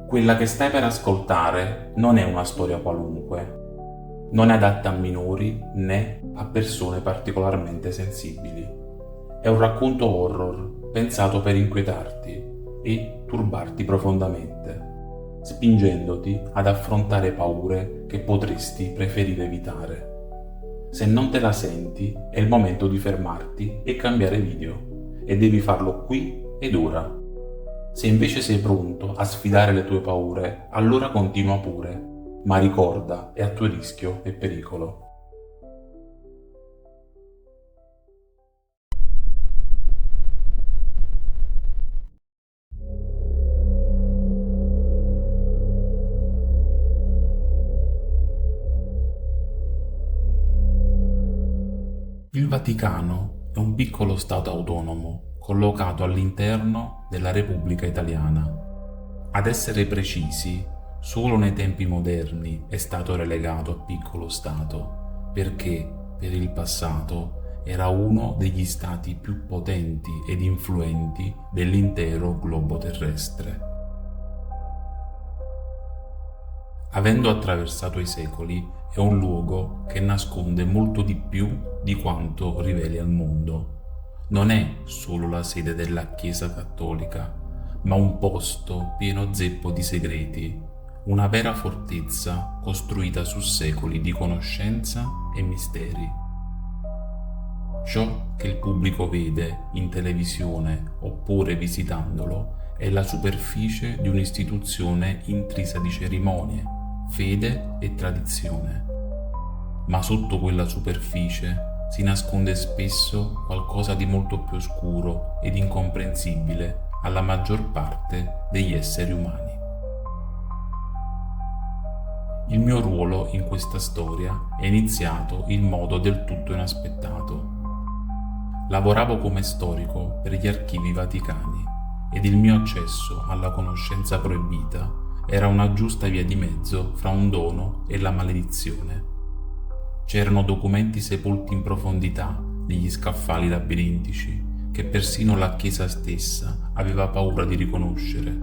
Quella che stai per ascoltare non è una storia qualunque, non è adatta a minori né a persone particolarmente sensibili. È un racconto horror pensato per inquietarti e turbarti profondamente, spingendoti ad affrontare paure che potresti preferire evitare. Se non te la senti, è il momento di fermarti e cambiare video, e devi farlo qui ed ora. Se invece sei pronto a sfidare le tue paure, allora continua pure, ma ricorda, è a tuo rischio e pericolo. Il Vaticano è un piccolo stato autonomo collocato all'interno della Repubblica Italiana. Ad essere precisi, solo nei tempi moderni è stato relegato a piccolo stato, perché per il passato era uno degli stati più potenti ed influenti dell'intero globo terrestre. Avendo attraversato i secoli, è un luogo che nasconde molto di più di quanto riveli al mondo. Non è solo la sede della Chiesa Cattolica, ma un posto pieno zeppo di segreti, una vera fortezza costruita su secoli di conoscenza e misteri. Ciò che il pubblico vede in televisione oppure visitandolo è la superficie di un'istituzione intrisa di cerimonie, fede e tradizione. Ma sotto quella superficie si nasconde spesso qualcosa di molto più oscuro ed incomprensibile alla maggior parte degli esseri umani. Il mio ruolo in questa storia è iniziato in modo del tutto inaspettato. Lavoravo come storico per gli archivi vaticani ed il mio accesso alla conoscenza proibita era una giusta via di mezzo fra un dono e la maledizione. C'erano documenti sepolti in profondità negli scaffali labirintici che persino la Chiesa stessa aveva paura di riconoscere.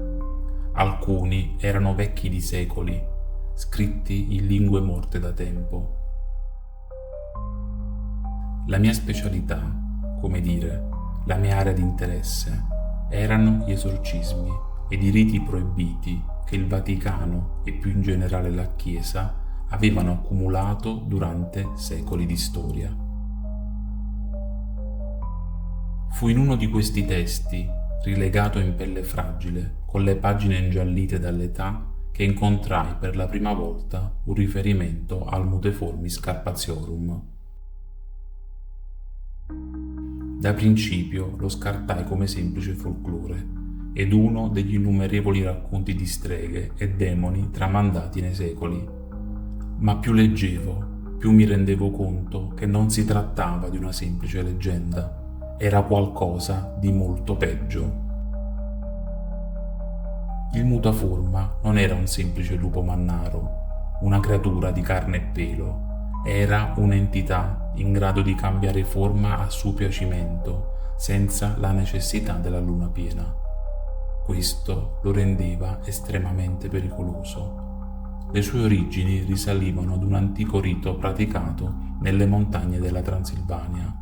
Alcuni erano vecchi di secoli, scritti in lingue morte da tempo. La mia specialità, come dire, la mia area di interesse, erano gli esorcismi ed i riti proibiti che il Vaticano e più in generale la Chiesa avevano accumulato durante secoli di storia. Fu in uno di questi testi, rilegato in pelle fragile, con le pagine ingiallite dall'età, che incontrai per la prima volta un riferimento al Muteformis Carpaziorum. Da principio lo scartai come semplice folklore ed uno degli innumerevoli racconti di streghe e demoni tramandati nei secoli. Ma più leggevo, più mi rendevo conto che non si trattava di una semplice leggenda, era qualcosa di molto peggio. Il mutaforma non era un semplice lupo mannaro, una creatura di carne e pelo, era un'entità in grado di cambiare forma a suo piacimento, senza la necessità della luna piena. Questo lo rendeva estremamente pericoloso. Le sue origini risalivano ad un antico rito praticato nelle montagne della Transilvania,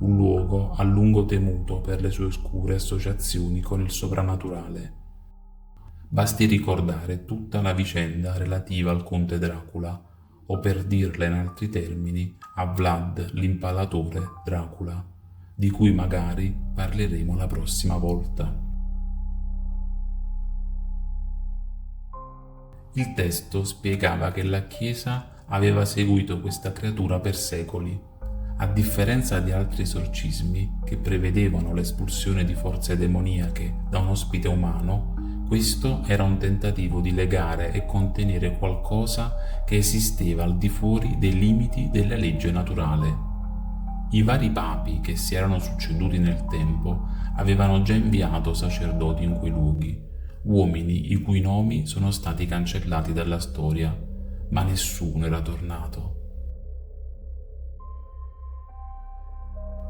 un luogo a lungo temuto per le sue oscure associazioni con il soprannaturale. Basti ricordare tutta la vicenda relativa al conte Dracula, o per dirla in altri termini, a Vlad l'Impalatore Dracula, di cui magari parleremo la prossima volta. Il testo spiegava che la Chiesa aveva seguito questa creatura per secoli. A differenza di altri esorcismi che prevedevano l'espulsione di forze demoniache da un ospite umano, questo era un tentativo di legare e contenere qualcosa che esisteva al di fuori dei limiti della legge naturale. I vari papi che si erano succeduti nel tempo avevano già inviato sacerdoti in quei luoghi, uomini i cui nomi sono stati cancellati dalla storia, ma nessuno era tornato.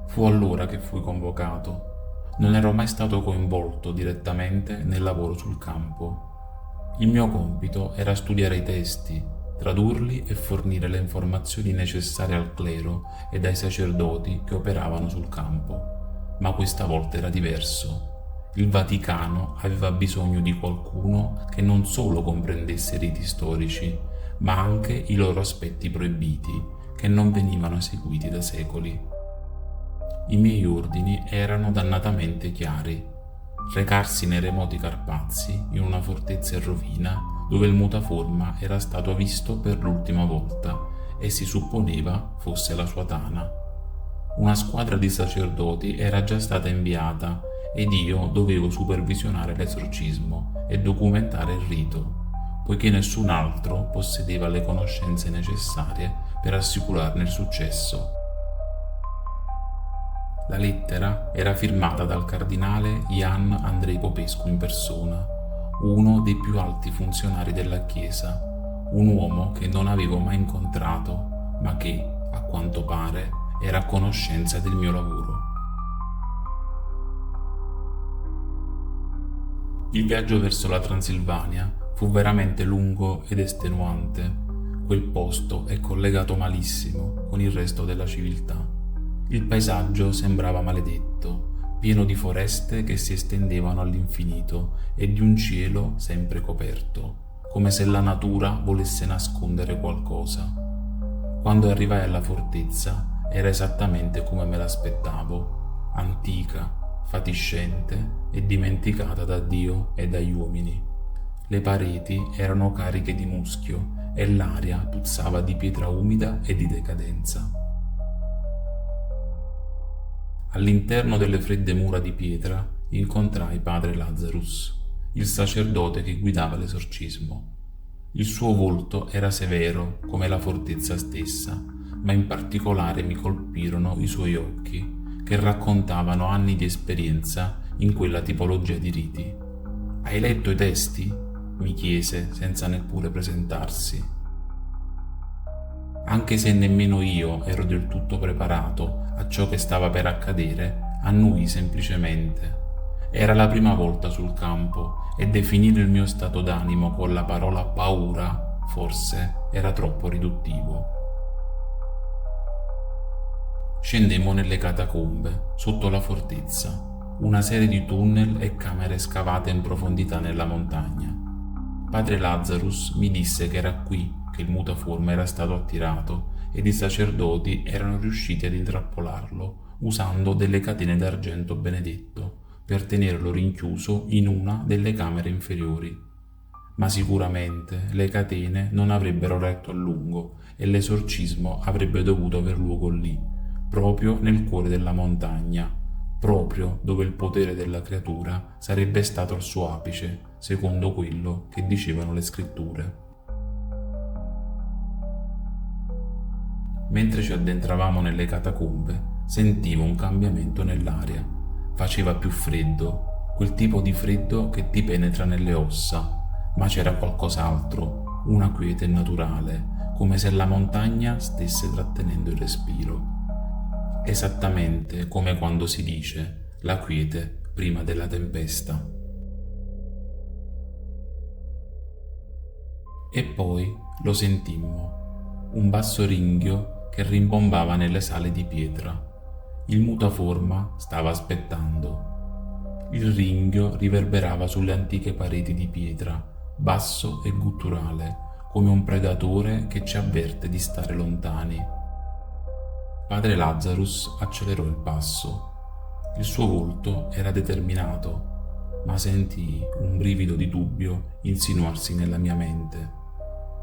Fu allora che fui convocato. Non ero mai stato coinvolto direttamente nel lavoro sul campo. Il mio compito era studiare i testi, tradurli e fornire le informazioni necessarie al clero ed ai sacerdoti che operavano sul campo. Ma questa volta era diverso. Il Vaticano aveva bisogno di qualcuno che non solo comprendesse i riti storici, ma anche i loro aspetti proibiti, che non venivano eseguiti da secoli. I miei ordini erano dannatamente chiari: recarsi nei remoti Carpazi, in una fortezza in rovina, dove il mutaforma era stato visto per l'ultima volta e si supponeva fosse la sua tana. Una squadra di sacerdoti era già stata inviata ed io dovevo supervisionare l'esorcismo e documentare il rito, poiché nessun altro possedeva le conoscenze necessarie per assicurarne il successo. La lettera era firmata dal cardinale Jan Andrei Popescu in persona, uno dei più alti funzionari della Chiesa, un uomo che non avevo mai incontrato, ma che, a quanto pare, era a conoscenza del mio lavoro. Il viaggio verso la Transilvania fu veramente lungo ed estenuante. Quel posto è collegato malissimo con il resto della civiltà. Il paesaggio sembrava maledetto, pieno di foreste che si estendevano all'infinito e di un cielo sempre coperto, come se la natura volesse nascondere qualcosa. Quando arrivai alla fortezza era esattamente come me l'aspettavo, antica, fatiscente e dimenticata da Dio e dagli uomini. Le pareti erano cariche di muschio e l'aria puzzava di pietra umida e di decadenza. All'interno delle fredde mura di pietra incontrai padre Lazarus, il sacerdote che guidava l'esorcismo. Il suo volto era severo come la fortezza stessa, ma in particolare mi colpirono i suoi occhi, che raccontavano anni di esperienza in quella tipologia di riti. «Hai letto i testi?» mi chiese senza neppure presentarsi. Anche se nemmeno io ero del tutto preparato a ciò che stava per accadere, annui semplicemente. Era la prima volta sul campo e definire il mio stato d'animo con la parola paura forse era troppo riduttivo. Scendemmo nelle catacombe, sotto la fortezza, una serie di tunnel e camere scavate in profondità nella montagna. Padre Lazarus mi disse che era qui che il mutaforma era stato attirato ed i sacerdoti erano riusciti ad intrappolarlo usando delle catene d'argento benedetto per tenerlo rinchiuso in una delle camere inferiori. Ma sicuramente le catene non avrebbero retto a lungo e l'esorcismo avrebbe dovuto aver luogo lì, proprio nel cuore della montagna, proprio dove il potere della creatura sarebbe stato al suo apice, secondo quello che dicevano le scritture. Mentre ci addentravamo nelle catacombe, sentivo un cambiamento nell'aria. Faceva più freddo, quel tipo di freddo che ti penetra nelle ossa, ma c'era qualcos'altro, una quiete naturale, come se la montagna stesse trattenendo il respiro. Esattamente come quando si dice la quiete prima della tempesta. E poi lo sentimmo, un basso ringhio che rimbombava nelle sale di pietra. Il mutaforma stava aspettando. Il ringhio riverberava sulle antiche pareti di pietra, basso e gutturale, come un predatore che ci avverte di stare lontani. Padre Lazarus accelerò il passo. Il suo volto era determinato, ma sentii un brivido di dubbio insinuarsi nella mia mente.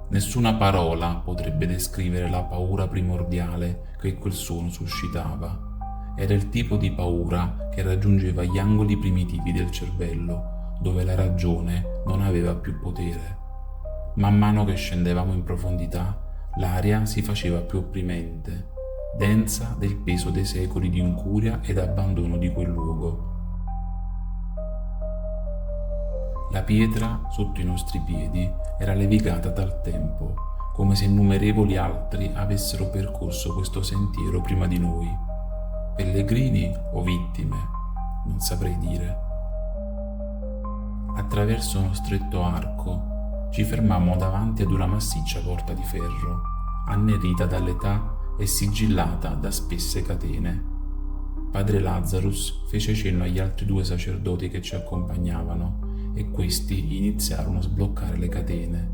Nessuna parola potrebbe descrivere la paura primordiale che quel suono suscitava. Era il tipo di paura che raggiungeva gli angoli primitivi del cervello, dove la ragione non aveva più potere. Man mano che scendevamo in profondità, l'aria si faceva più opprimente, densa del peso dei secoli di incuria ed abbandono di quel luogo. La pietra sotto i nostri piedi era levigata dal tempo, come se innumerevoli altri avessero percorso questo sentiero prima di noi. Pellegrini o vittime, non saprei dire. Attraverso uno stretto arco ci fermammo davanti ad una massiccia porta di ferro, annerita dall'età e sigillata da spesse catene. Padre Lazarus fece cenno agli altri 2 sacerdoti che ci accompagnavano e questi iniziarono a sbloccare le catene.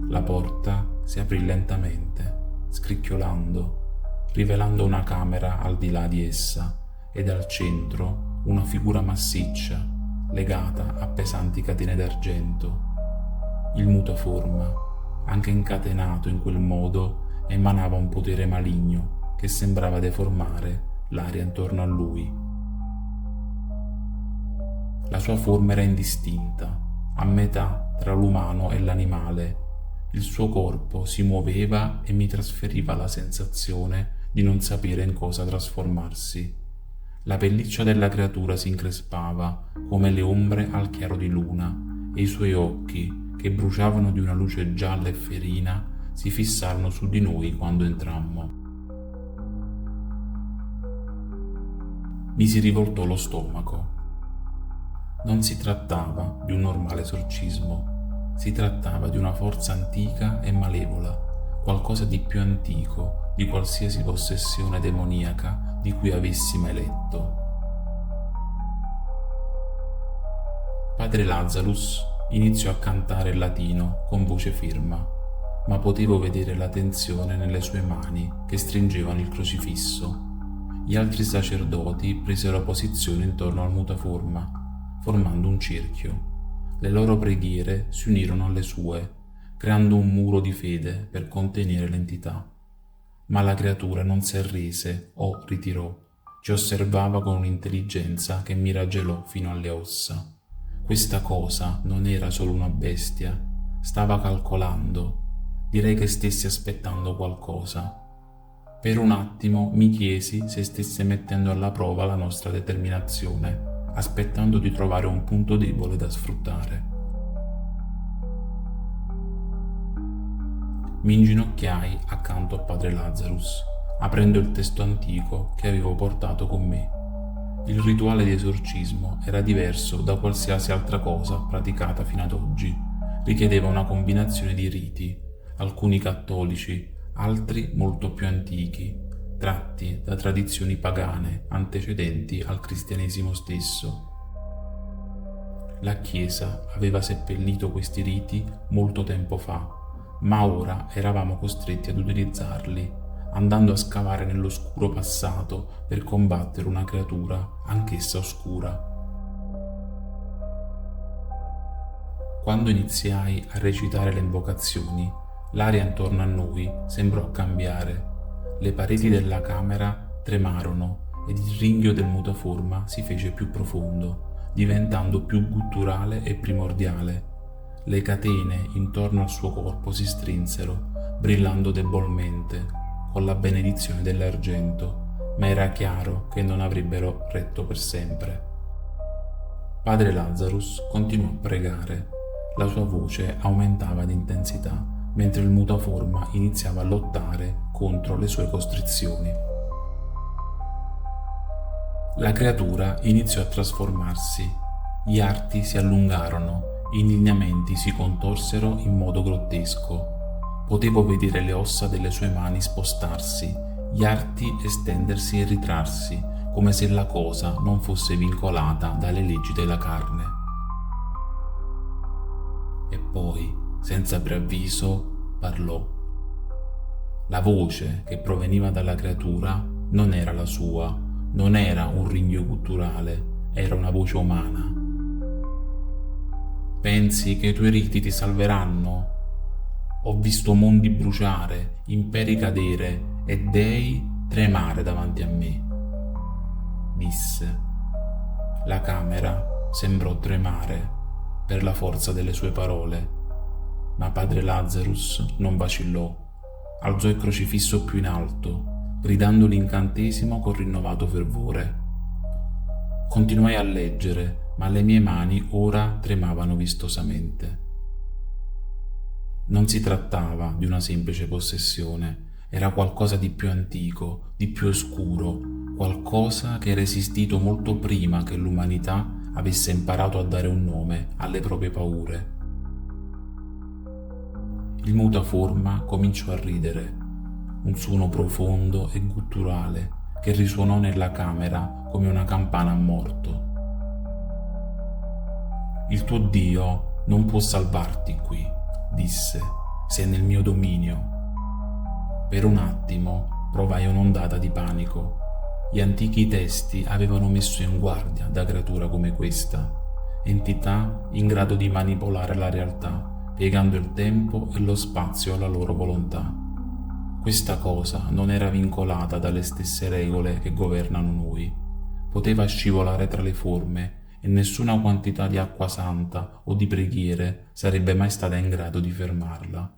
La porta si aprì lentamente, scricchiolando, rivelando una camera al di là di essa ed al centro una figura massiccia legata a pesanti catene d'argento. Il mutaforma, anche incatenato in quel modo, emanava un potere maligno che sembrava deformare l'aria intorno a lui. La sua forma era indistinta, a metà tra l'umano e l'animale. Il suo corpo si muoveva e mi trasferiva la sensazione di non sapere in cosa trasformarsi. La pelliccia della creatura si increspava come le ombre al chiaro di luna e i suoi occhi, che bruciavano di una luce gialla e ferina, si fissarono su di noi quando entrammo. Mi si rivoltò lo stomaco. Non si trattava di un normale esorcismo, si trattava di una forza antica e malevola, qualcosa di più antico di qualsiasi possessione demoniaca di cui avessi mai letto. Padre Lazarus iniziò a cantare in latino con voce ferma, ma potevo vedere la tensione nelle sue mani che stringevano il crocifisso. Gli altri sacerdoti presero posizione intorno al mutaforma, formando un cerchio. Le loro preghiere si unirono alle sue, creando un muro di fede per contenere l'entità. Ma la creatura non si arrese o ritirò, ci osservava con un'intelligenza che mi raggelò fino alle ossa. Questa cosa non era solo una bestia, stava calcolando, direi che stesse aspettando qualcosa. Per un attimo mi chiesi se stesse mettendo alla prova la nostra determinazione, aspettando di trovare un punto debole da sfruttare. Mi inginocchiai accanto a Padre Lazarus, aprendo il testo antico che avevo portato con me. Il rituale di esorcismo era diverso da qualsiasi altra cosa praticata fino ad oggi. Richiedeva una combinazione di riti, alcuni cattolici, altri molto più antichi, tratti da tradizioni pagane antecedenti al cristianesimo stesso. La Chiesa aveva seppellito questi riti molto tempo fa, ma ora eravamo costretti ad utilizzarli, andando a scavare nell'oscuro passato per combattere una creatura anch'essa oscura. Quando iniziai a recitare le invocazioni, l'aria intorno a noi sembrò cambiare. Le pareti della camera tremarono ed il ringhio del mutaforma si fece più profondo, diventando più gutturale e primordiale. Le catene intorno al suo corpo si strinsero, brillando debolmente, con la benedizione dell'argento, ma era chiaro che non avrebbero retto per sempre. Padre Lazarus continuò a pregare. La sua voce aumentava di intensità, mentre il mutaforma iniziava a lottare contro le sue costrizioni. La creatura iniziò a trasformarsi, gli arti si allungarono, i lineamenti si contorsero in modo grottesco. Potevo vedere le ossa delle sue mani spostarsi, gli arti estendersi e ritrarsi, come se la cosa non fosse vincolata dalle leggi della carne. E poi, senza preavviso, parlò. La voce che proveniva dalla creatura non era la sua, non era un ringhio gutturale, era una voce umana. Pensi che i tuoi riti ti salveranno? Ho visto mondi bruciare, imperi cadere e dei tremare davanti a me, disse. La camera sembrò tremare per la forza delle sue parole, ma Padre Lazarus non vacillò. Alzò il crocifisso più in alto, gridando l'incantesimo con rinnovato fervore. Continuai a leggere, ma le mie mani ora tremavano vistosamente. Non si trattava di una semplice possessione, era qualcosa di più antico, di più oscuro, qualcosa che era esistito molto prima che l'umanità avesse imparato a dare un nome alle proprie paure. Il mutaforma cominciò a ridere, un suono profondo e gutturale che risuonò nella camera come una campana a morto. Il tuo Dio non può salvarti qui, disse, sei nel mio dominio. Per un attimo provai un'ondata di panico. Gli antichi testi avevano messo in guardia da creatura come questa, entità in grado di manipolare la realtà, piegando il tempo e lo spazio alla loro volontà. Questa cosa non era vincolata dalle stesse regole che governano noi. Poteva scivolare tra le forme e nessuna quantità di acqua santa o di preghiere sarebbe mai stata in grado di fermarla.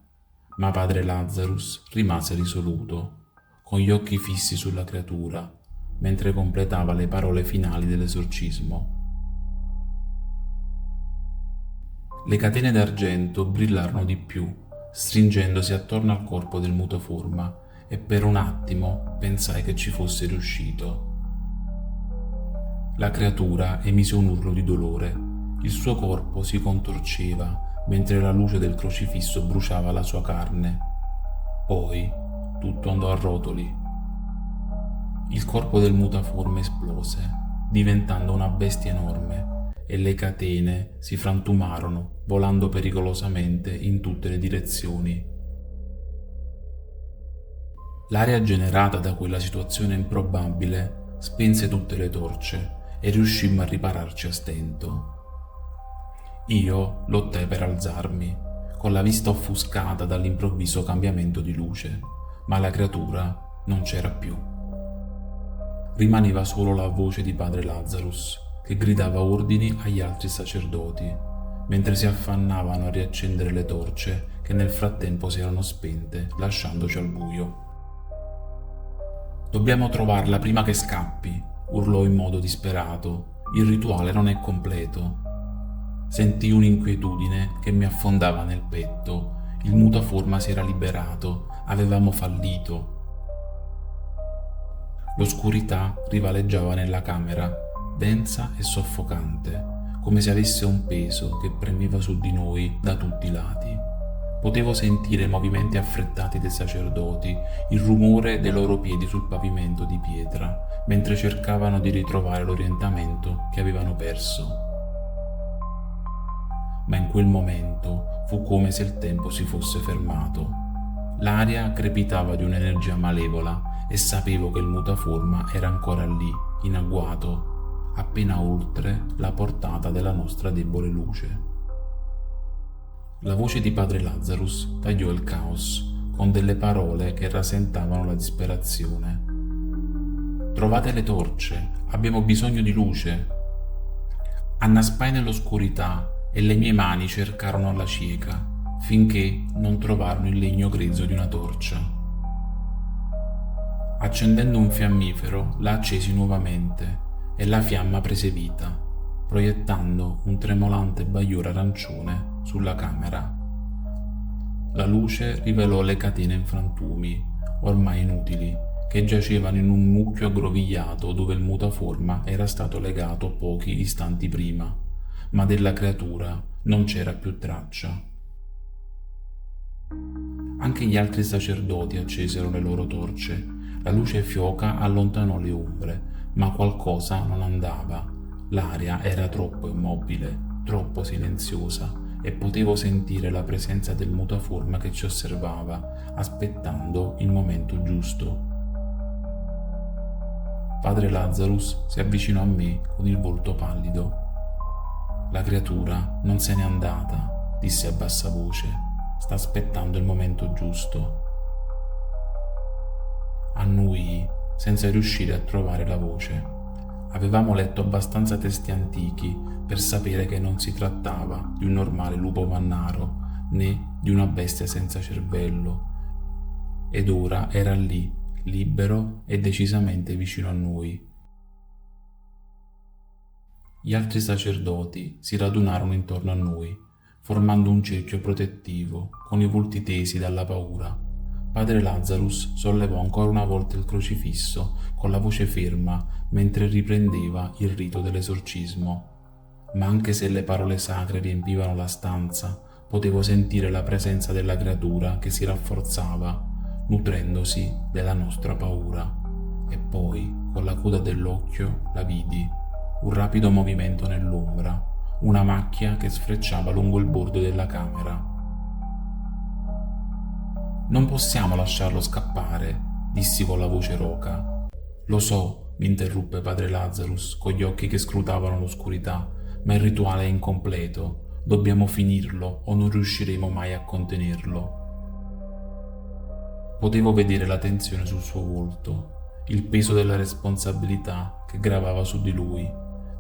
Ma padre Lazarus rimase risoluto, con gli occhi fissi sulla creatura, mentre completava le parole finali dell'esorcismo. Le catene d'argento brillarono di più, stringendosi attorno al corpo del mutaforma, e per un attimo pensai che ci fosse riuscito. La creatura emise un urlo di dolore. Il suo corpo si contorceva mentre la luce del crocifisso bruciava la sua carne. Poi tutto andò a rotoli. Il corpo del mutaforma esplose, diventando una bestia enorme, e le catene si frantumarono, volando pericolosamente in tutte le direzioni. L'aria generata da quella situazione improbabile spense tutte le torce e riuscimmo a ripararci a stento. Io lottai per alzarmi, con la vista offuscata dall'improvviso cambiamento di luce, ma la creatura non c'era più. Rimaneva solo la voce di padre Lazarus, che gridava ordini agli altri sacerdoti, mentre si affannavano a riaccendere le torce che nel frattempo si erano spente, lasciandoci al buio. «Dobbiamo trovarla prima che scappi», urlò in modo disperato. «Il rituale non è completo». Sentii un'inquietudine che mi affondava nel petto. Il mutaforma si era liberato, avevamo fallito. L'oscurità rivaleggiava nella camera, densa e soffocante, come se avesse un peso che premeva su di noi da tutti i lati. Potevo sentire i movimenti affrettati dei sacerdoti, il rumore dei loro piedi sul pavimento di pietra, mentre cercavano di ritrovare l'orientamento che avevano perso. Ma in quel momento fu come se il tempo si fosse fermato. L'aria crepitava di un'energia malevola e sapevo che il mutaforma era ancora lì, in agguato, appena oltre la portata della nostra debole luce. La voce di padre Lazarus tagliò il caos con delle parole che rasentavano la disperazione. «Trovate le torce, abbiamo bisogno di luce». Annaspai nell'oscurità e le mie mani cercarono la cieca, finché non trovarono il legno grezzo di una torcia. Accendendo un fiammifero, la accesi nuovamente e la fiamma prese vita, proiettando un tremolante bagliore arancione sulla camera. La luce rivelò le catene in frantumi, ormai inutili, che giacevano in un mucchio aggrovigliato dove il mutaforma era stato legato pochi istanti prima, ma della creatura non c'era più traccia. Anche gli altri sacerdoti accesero le loro torce. La luce fioca allontanò le ombre, ma qualcosa non andava. L'aria era troppo immobile, troppo silenziosa, e potevo sentire la presenza del mutaforma che ci osservava, aspettando il momento giusto. Padre Lazarus si avvicinò a me con il volto pallido. «La creatura non se n'è andata», disse a bassa voce. «Sta aspettando il momento giusto». Annui senza riuscire a trovare la voce. Avevamo letto abbastanza testi antichi per sapere che non si trattava di un normale lupo mannaro né di una bestia senza cervello. Ed ora era lì, libero e decisamente vicino a noi. Gli altri sacerdoti si radunarono intorno a noi, formando un cerchio protettivo, con i volti tesi dalla paura. Padre Lazarus sollevò ancora una volta il crocifisso, con la voce ferma, mentre riprendeva il rito dell'esorcismo. ma anche se le parole sacre riempivano la stanza, potevo sentire la presenza della creatura che si rafforzava, nutrendosi della nostra paura. E poi, con la coda dell'occhio, la vidi, un rapido movimento nell'ombra, una macchia che sfrecciava lungo il bordo della camera. Non possiamo lasciarlo scappare, dissi con la voce roca. Lo so, mi interruppe padre Lazarus con gli occhi che scrutavano l'oscurità, ma il rituale è incompleto. Dobbiamo finirlo o non riusciremo mai a contenerlo. Potevo vedere la tensione sul suo volto, il peso della responsabilità che gravava su di lui,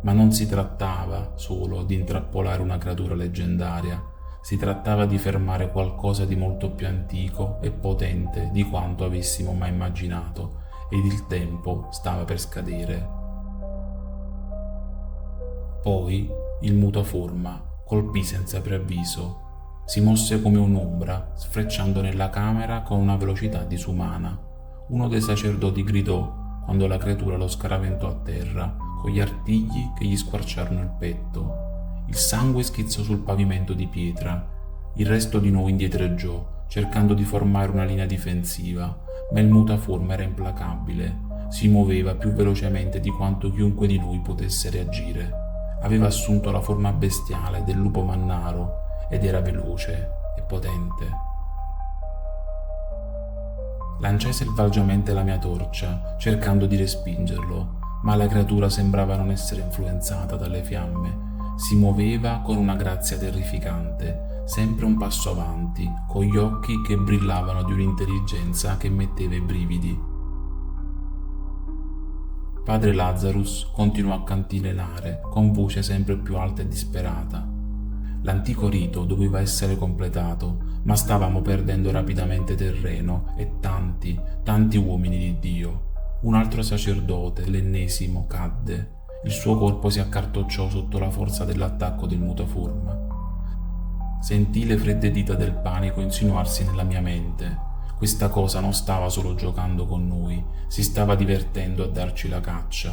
ma non si trattava solo di intrappolare una creatura leggendaria, si trattava di fermare qualcosa di molto più antico e potente di quanto avessimo mai immaginato, ed il tempo stava per scadere. Poi il mutaforma colpì senza preavviso. Si mosse come un'ombra, sfrecciando nella camera con una velocità disumana. Uno dei sacerdoti gridò quando la creatura lo scaraventò a terra, con gli artigli che gli squarciarono il petto. Il sangue schizzò sul pavimento di pietra. Il resto di nuovo indietreggiò, cercando di formare una linea difensiva, ma il mutaforma era implacabile. Si muoveva più velocemente di quanto chiunque di noi potesse reagire. Aveva assunto la forma bestiale del lupo mannaro ed era veloce e potente. Lanciai selvaggiamente la mia torcia, cercando di respingerlo, ma la creatura sembrava non essere influenzata dalle fiamme. Si muoveva con una grazia terrificante, sempre un passo avanti, con gli occhi che brillavano di un'intelligenza che metteva i brividi. Padre Lazarus continuò a cantilenare con voce sempre più alta e disperata. L'antico rito doveva essere completato, ma stavamo perdendo rapidamente terreno e tanti uomini di Dio. Un altro sacerdote, l'ennesimo, cadde. Il suo corpo si accartocciò sotto la forza dell'attacco del mutaforma. Sentii le fredde dita del panico insinuarsi nella mia mente. Questa cosa non stava solo giocando con noi, si stava divertendo a darci la caccia.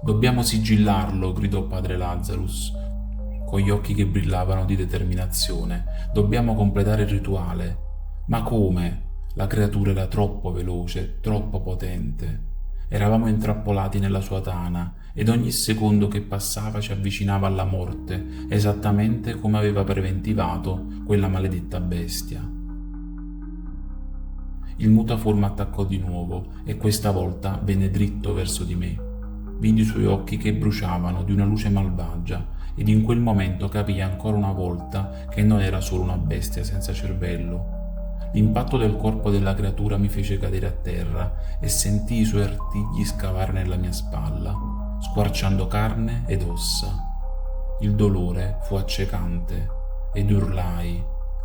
Dobbiamo sigillarlo, gridò padre Lazarus, con gli occhi che brillavano di determinazione. Dobbiamo completare il rituale. Ma come? La creatura era troppo veloce, troppo potente. Eravamo intrappolati nella sua tana ed ogni secondo che passava ci avvicinava alla morte, esattamente come aveva preventivato quella maledetta bestia. Il mutaforma attaccò di nuovo e questa volta venne dritto verso di me. Vidi i suoi occhi che bruciavano di una luce malvagia ed in quel momento capii ancora una volta che non era solo una bestia senza cervello. L'impatto del corpo della creatura mi fece cadere a terra e sentii i suoi artigli scavare nella mia spalla, squarciando carne ed ossa. Il dolore fu accecante ed urlai,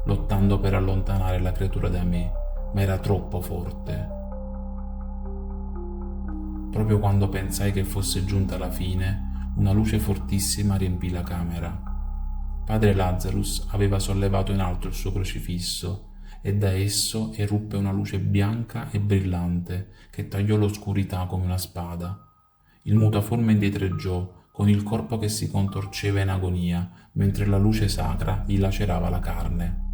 lottando per allontanare la creatura da me, ma era troppo forte. Proprio quando pensai che fosse giunta la fine, una luce fortissima riempì la camera. Padre Lazarus aveva sollevato in alto il suo crocifisso e da esso eruppe una luce bianca e brillante che tagliò l'oscurità come una spada. Il mutaforma indietreggiò con il corpo che si contorceva in agonia mentre la luce sacra gli lacerava la carne.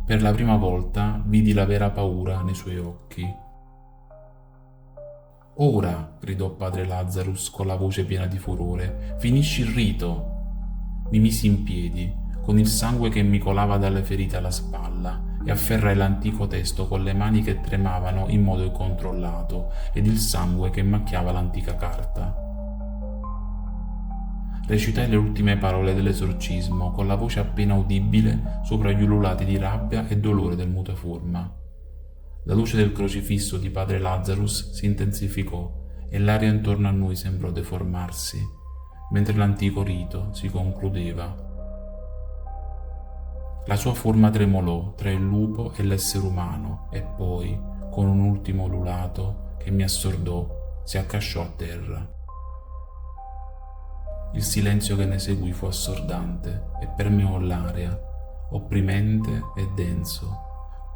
Per la prima volta vidi la vera paura nei suoi occhi. «Ora», gridò padre Lazarus con la voce piena di furore, «finisci il rito!» Mi misi in piedi, con il sangue che mi colava dalle ferite alla spalla, e afferrai l'antico testo con le mani che tremavano in modo incontrollato ed il sangue che macchiava l'antica carta. Recitai le ultime parole dell'esorcismo con la voce appena udibile sopra gli ululati di rabbia e dolore del mutaforma. La luce del crocifisso di padre Lazarus si intensificò e l'aria intorno a noi sembrò deformarsi, mentre l'antico rito si concludeva. La sua forma tremolò tra il lupo e l'essere umano e poi, con un ultimo ululato che mi assordò, si accasciò a terra. Il silenzio che ne seguì fu assordante e permeò l'aria, opprimente e denso,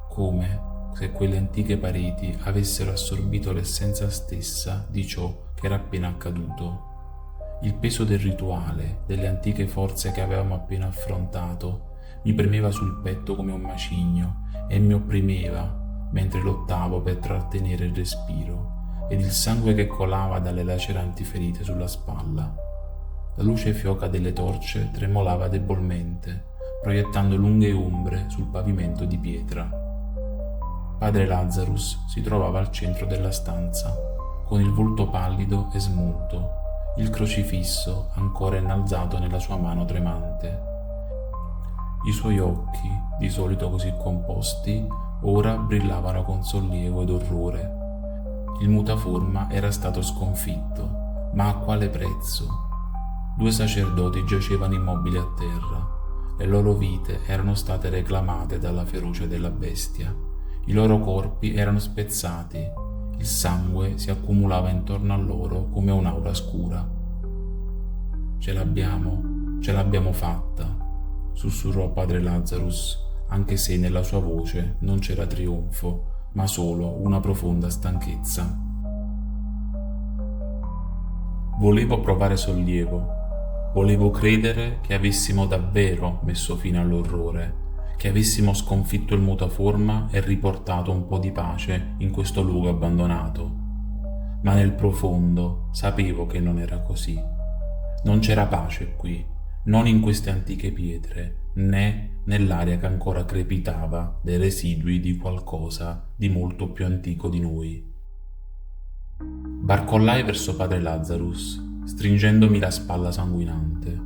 come se quelle antiche pareti avessero assorbito l'essenza stessa di ciò che era appena accaduto. Il peso del rituale, delle antiche forze che avevamo appena affrontato, mi premeva sul petto come un macigno e mi opprimeva mentre lottavo per trattenere il respiro ed il sangue che colava dalle laceranti ferite sulla spalla. La luce fioca delle torce tremolava debolmente, proiettando lunghe ombre sul pavimento di pietra. Padre Lazarus si trovava al centro della stanza, con il volto pallido e smunto, il crocifisso ancora innalzato nella sua mano tremante. I suoi occhi, di solito così composti, ora brillavano con sollievo ed orrore. Il mutaforma era stato sconfitto, ma a quale prezzo? 2 sacerdoti giacevano immobili a terra. Le loro vite erano state reclamate dalla ferocia della bestia. I loro corpi erano spezzati. Il sangue si accumulava intorno a loro come un'aura scura. Ce l'abbiamo fatta, sussurrò padre Lazarus, anche se nella sua voce non c'era trionfo, ma solo una profonda stanchezza. Volevo provare sollievo. Volevo credere che avessimo davvero messo fine all'orrore, che avessimo sconfitto il mutaforma e riportato un po' di pace in questo luogo abbandonato. Ma nel profondo sapevo che non era così. Non c'era pace qui, non in queste antiche pietre, né nell'aria che ancora crepitava dei residui di qualcosa di molto più antico di noi. Barcollai verso padre Lazarus, stringendomi la spalla sanguinante.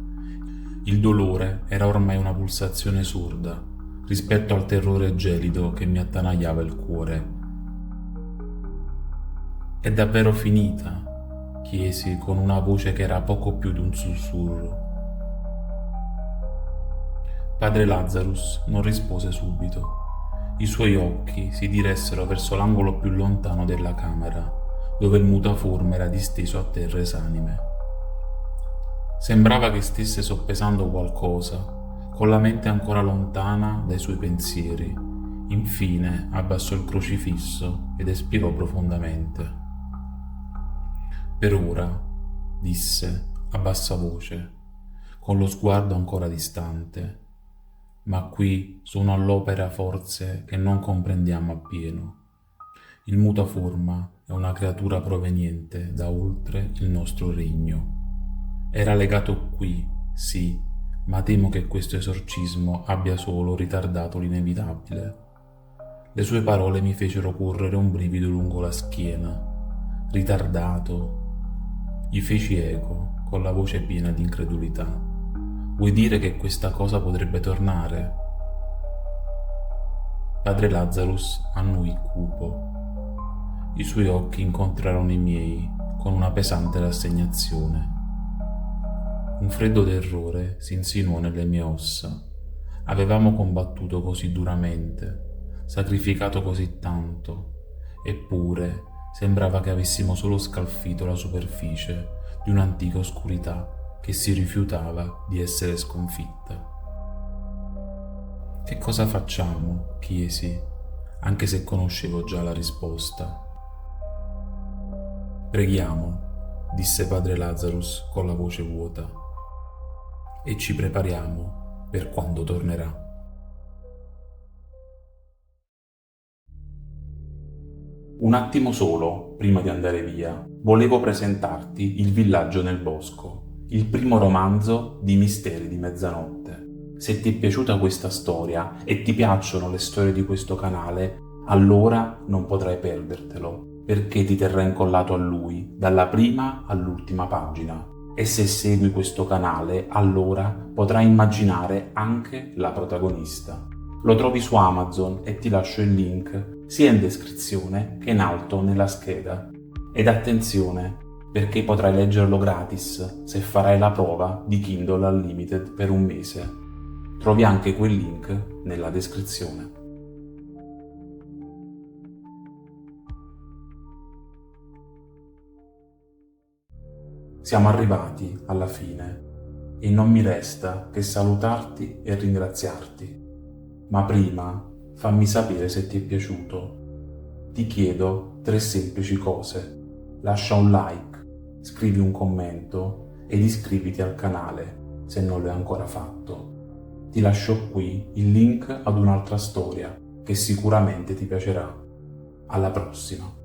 Il dolore era ormai una pulsazione sorda rispetto al terrore gelido che mi attanagliava il cuore. È davvero finita? Chiesi con una voce che era poco più di un sussurro. Padre Lazarus non rispose subito. I suoi occhi si diressero verso l'angolo più lontano della camera, dove il mutaforma era disteso a terra esanime. Sembrava che stesse soppesando qualcosa, con la mente ancora lontana dai suoi pensieri. Infine abbassò il crocifisso ed espirò profondamente. Per ora, disse a bassa voce, con lo sguardo ancora distante, ma qui sono all'opera forze che non comprendiamo appieno. Il mutaforma è una creatura proveniente da oltre il nostro regno. Era legato qui, sì, ma temo che questo esorcismo abbia solo ritardato l'inevitabile. Le sue parole mi fecero correre un brivido lungo la schiena. Ritardato. Gli feci eco, con la voce piena di incredulità. Vuoi dire che questa cosa potrebbe tornare? Padre Lazarus annui cupo. I suoi occhi incontrarono i miei con una pesante rassegnazione. Un freddo terrore si insinuò nelle mie ossa. Avevamo combattuto così duramente, sacrificato così tanto, eppure sembrava che avessimo solo scalfito la superficie di un'antica oscurità che si rifiutava di essere sconfitta. Che cosa facciamo? Chiesi, anche se conoscevo già la risposta. Preghiamo, disse padre Lazarus con la voce vuota, e ci prepariamo per quando tornerà. Un attimo solo, prima di andare via, volevo presentarti Il villaggio nel bosco, il primo romanzo di Misteri di Mezzanotte. Se ti è piaciuta questa storia e ti piacciono le storie di questo canale, allora non potrai perdertelo, perché ti terrà incollato a lui dalla prima all'ultima pagina. E se segui questo canale, allora potrai immaginare anche la protagonista. Lo trovi su Amazon e ti lascio il link sia in descrizione che in alto nella scheda. Ed attenzione, perché potrai leggerlo gratis se farai la prova di Kindle Unlimited per un mese. Trovi anche quel link nella descrizione. Siamo arrivati alla fine e non mi resta che salutarti e ringraziarti. Ma prima fammi sapere se ti è piaciuto. Ti chiedo 3 semplici cose. Lascia un like, scrivi un commento ed iscriviti al canale se non l'hai ancora fatto. Ti lascio qui il link ad un'altra storia che sicuramente ti piacerà. Alla prossima!